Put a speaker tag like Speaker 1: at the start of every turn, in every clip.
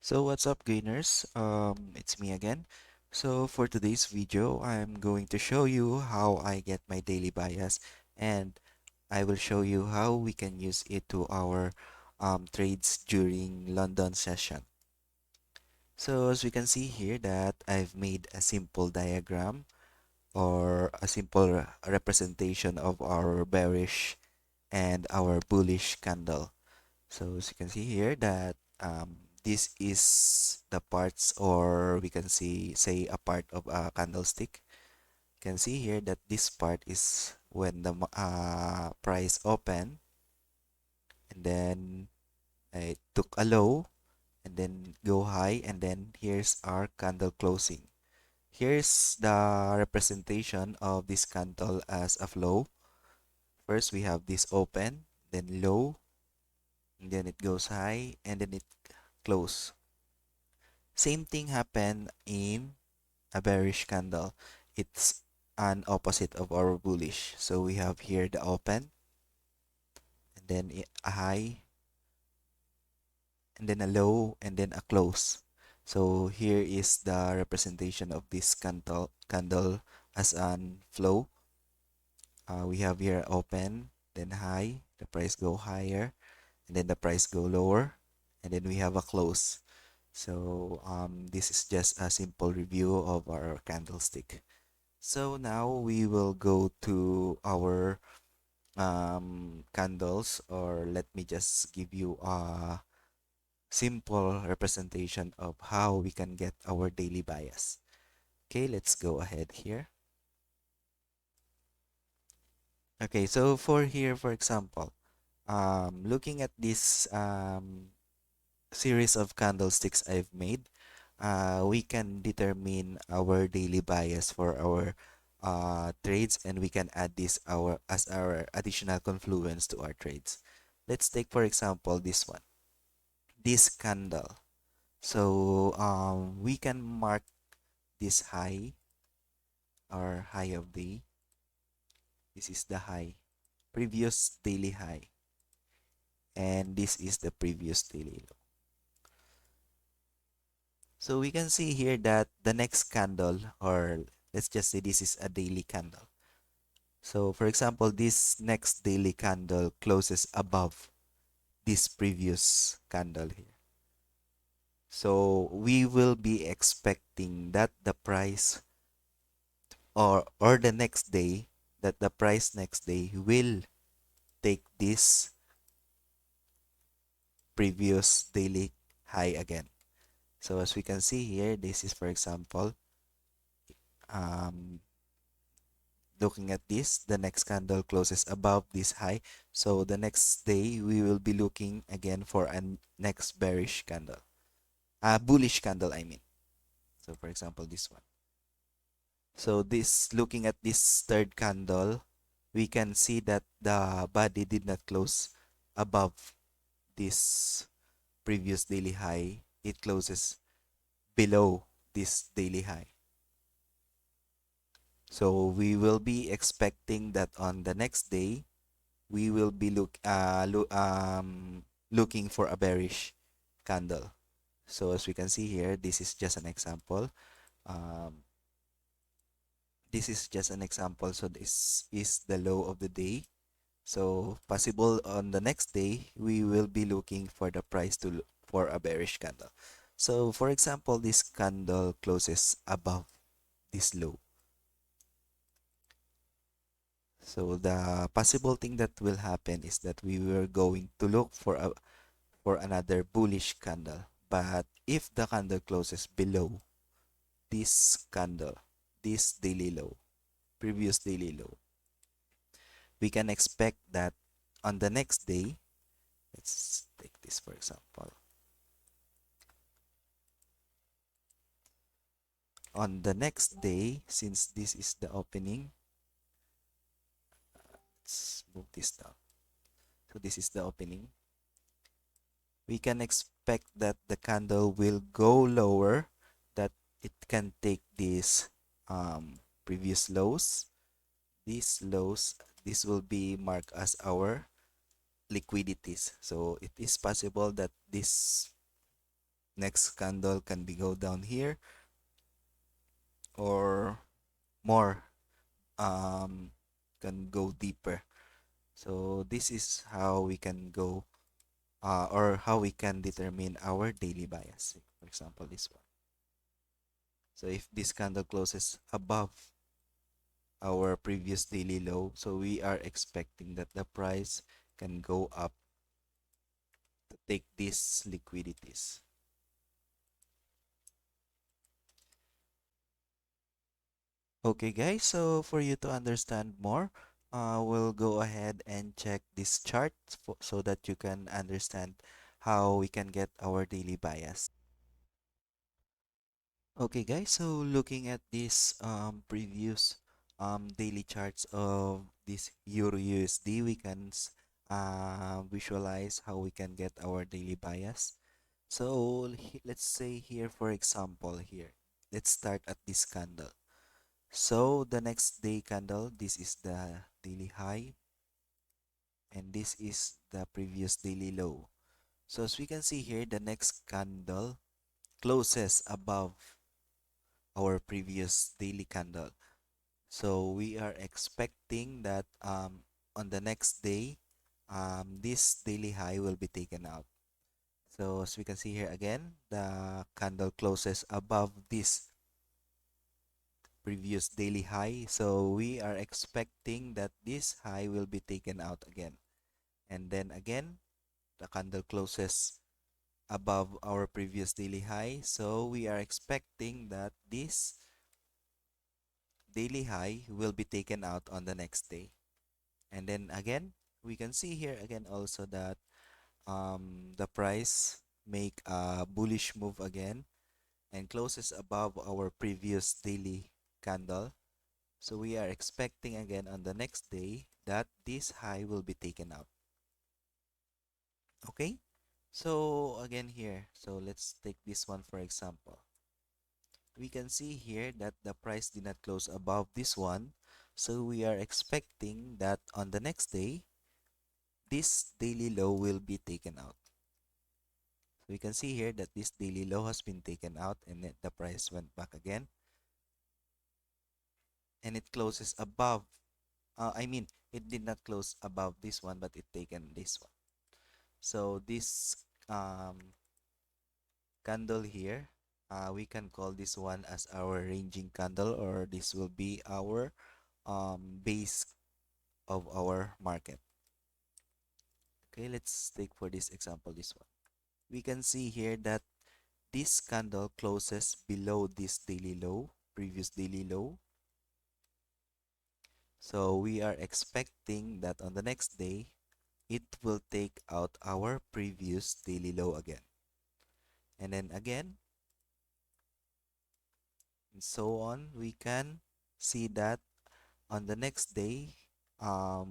Speaker 1: So what's up, gainers? It's me again. So for today's video, I'm going to show you how I get my daily bias, and I will show you how we can use it to our trades during London session. So as we can see here that I've made a simple diagram or a simple representation of our bearish and our bullish candle. So as you can see here that this is the parts, or we can say a part of a candlestick. You can see here that this part is when the price open, and then it took a low and then go high, and then here's our candle closing. Here's the representation of this candle as a flow. First we have this open, then low, and then it goes high, and then it close. Same thing happened in a bearish candle. It's an opposite of our bullish. So we have here the open, and then a high, and then a low, and then a close. So here is the representation of this candle as an flow. We have here open, then high, the price go higher, and then the price go lower, and then we have a close. So this is just a simple review of our candlestick. So now we will go to our candles, or let me just give you a simple representation of how we can get our daily bias. Okay, let's go ahead here. Okay, so for here, for example, looking at this series of candlesticks I've made, we can determine our daily bias for our trades, and we can add this as our additional confluence to our trades. Let's take for example this one, this candle. So we can mark this high, or high of day. This is the high, previous daily high, and this is the previous daily low. So we can see here that the next candle, or let's just say this is a daily candle. So for example, this next daily candle closes above this previous candle here. So we will be expecting that the price, or the next day, that the price next day will take this previous daily high again. So as we can see here, this is for example, um, looking at this, the next candle closes above this high. So the next day, we will be looking again for a next bearish candle. Bullish candle, I mean. So for example, this one. So this, looking at this third candle, we can see that the body did not close above this previous daily high. It closes below this daily high. So we will be expecting that on the next day, we will be looking for a bearish candle. So as we can see here, this is just an example. Um, this is just an example. So this is the low of the day. So possible on the next day, we will be looking for the price to for a bearish candle. So for example, this candle closes above this low. So the possible thing that will happen is that we were going to look for another bullish candle. But if the candle closes below this candle, this daily low, previous daily low, we can expect that on the next day, let's take this for example. On the next day, since this is the opening, let's move this down. So this is the opening. We can expect that the candle will go lower, that it can take these previous lows. These lows, this will be marked as our liquidities. So it is possible that this next candle can be go down here or more, um, can go deeper. So this is how we can go or how we can determine our daily bias. For example, this one. So if this candle closes above our previous daily low, so we are expecting that the price can go up to take these liquidities. Okay, guys, so for you to understand more, we'll go ahead and check this chart so that you can understand how we can get our daily bias. Okay, guys, so looking at this previous daily charts of this Euro USD, we can visualize how we can get our daily bias. So let's say here, for example, here, let's start at this candle. So the next day candle, this is the daily high, and this is the previous daily low. So as we can see here, the next candle closes above our previous daily candle. So we are expecting that on the next day, this daily high will be taken out. So as we can see here again, the candle closes above this previous daily high. So we are expecting that this high will be taken out again. And then again, the candle closes above our previous daily high. So we are expecting that this daily high will be taken out on the next day. And then again, we can see here again also that the price make a bullish move again and closes above our previous daily candle. So we are expecting again on the next day that this high will be taken out. Okay? So again here, so let's take this one for example. We can see here that the price did not close above this one. So we are expecting that on the next day, this daily low will be taken out. So we can see here that this daily low has been taken out and then the price went back again. And it closes above, it did not close above this one, but it taken this one. So this candle here, we can call this one as our ranging candle, or this will be our base of our market. Okay, let's take for this example this one. We can see here that this candle closes below this daily low, previous daily low. So we are expecting that on the next day, it will take out our previous daily low again. And then again, and so on, we can see that on the next day,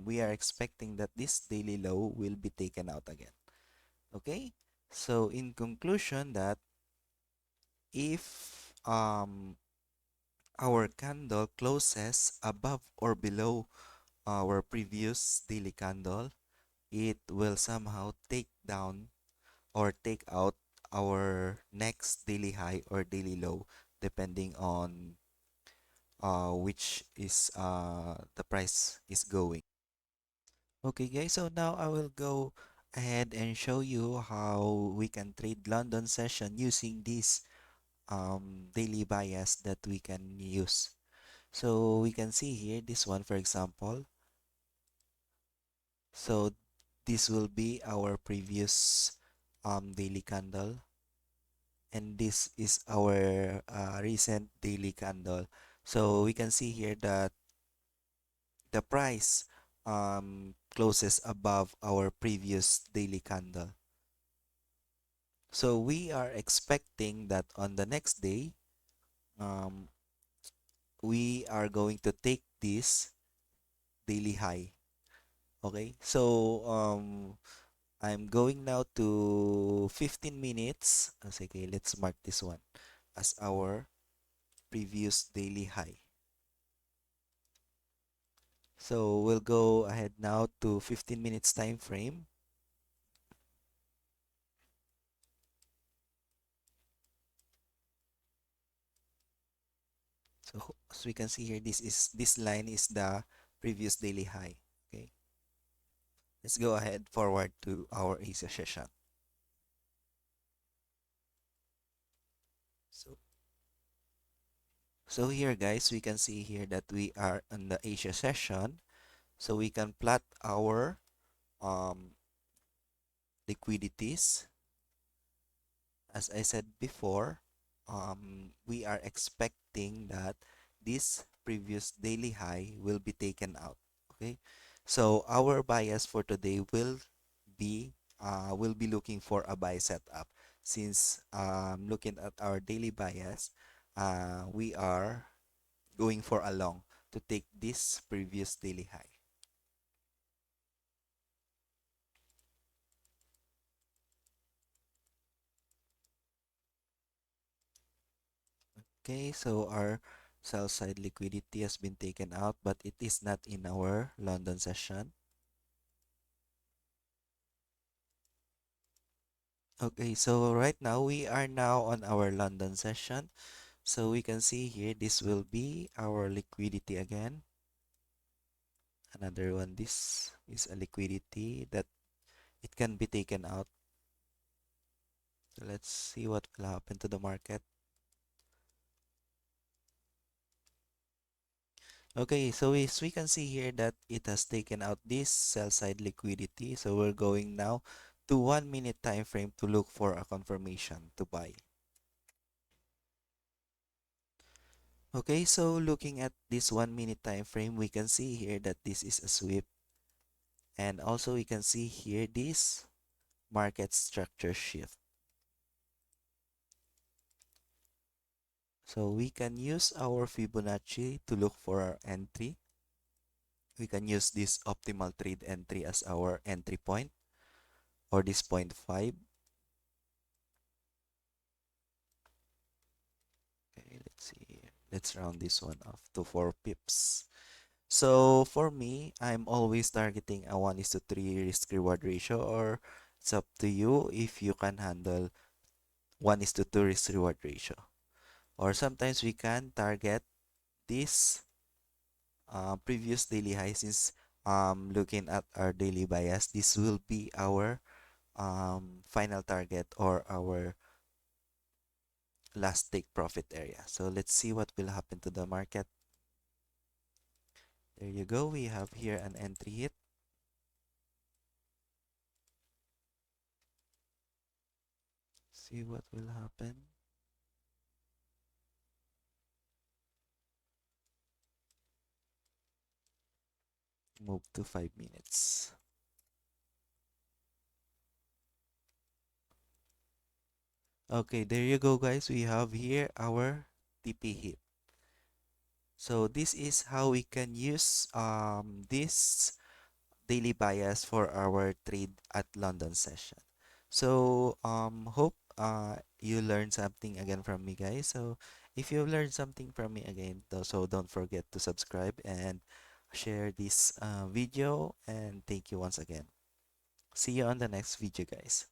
Speaker 1: we are expecting that this daily low will be taken out again. Okay? So in conclusion that if our candle closes above or below our previous daily candle, it will somehow take down or take out our next daily high or daily low depending on which is the price is going. Okay guys, so now I will go ahead and show you how we can trade London session using this daily bias that we can use. So we can see here this one for example. So this will be our previous daily candle, and this is our recent daily candle. So we can see here that the price closes above our previous daily candle. So we are expecting that on the next day, um, we are going to take this daily high. Okay, so I'm going now to 15 minutes. Okay, let's mark this one as our previous daily high. So we'll go ahead now to 15 minutes time frame. So as we can see here, this line is the previous daily high. Okay, let's go ahead forward to our Asia session. So so here guys, we can see here that we are on the Asia session. So we can plot our um, liquidities. As I said before, we are expecting that this previous daily high will be taken out. Okay, so our bias for today will be looking for a buy setup. Since looking at our daily bias, we are going for a long to take this previous daily high. Okay, so our sell side liquidity has been taken out, but it is not in our London session. Okay, so right now we are now on our London session. So we can see here this will be our liquidity again. Another one, this is a liquidity that it can be taken out. So let's see what will happen to the market. Okay, so as we can see here that it has taken out this sell side liquidity. So we're going now to 1 minute time frame to look for a confirmation to buy. Okay, so looking at this 1 minute time frame, we can see here that this is a sweep. And also we can see here this market structure shift. So we can use our Fibonacci to look for our entry. We can use this optimal trade entry as our entry point or this point 5. Okay, let's see. Let's round this one off to 4 pips. So for me, I'm always targeting a 1 is to 3 risk reward ratio, or it's up to you if you can handle 1 is to 2 risk reward ratio. Or sometimes we can target this previous daily high. Since looking at our daily bias, this will be our final target or our last take profit area. So let's see what will happen to the market. There you go. We have here an entry hit. See what will happen. Move to 5 minutes. Okay, there you go guys. We have here our TP hit. So this is how we can use this daily bias for our trade at London session. So hope you learned something again from me guys. So if you learned something from me again, so don't forget to subscribe and share this video, and thank you once again. See you on the next video guys.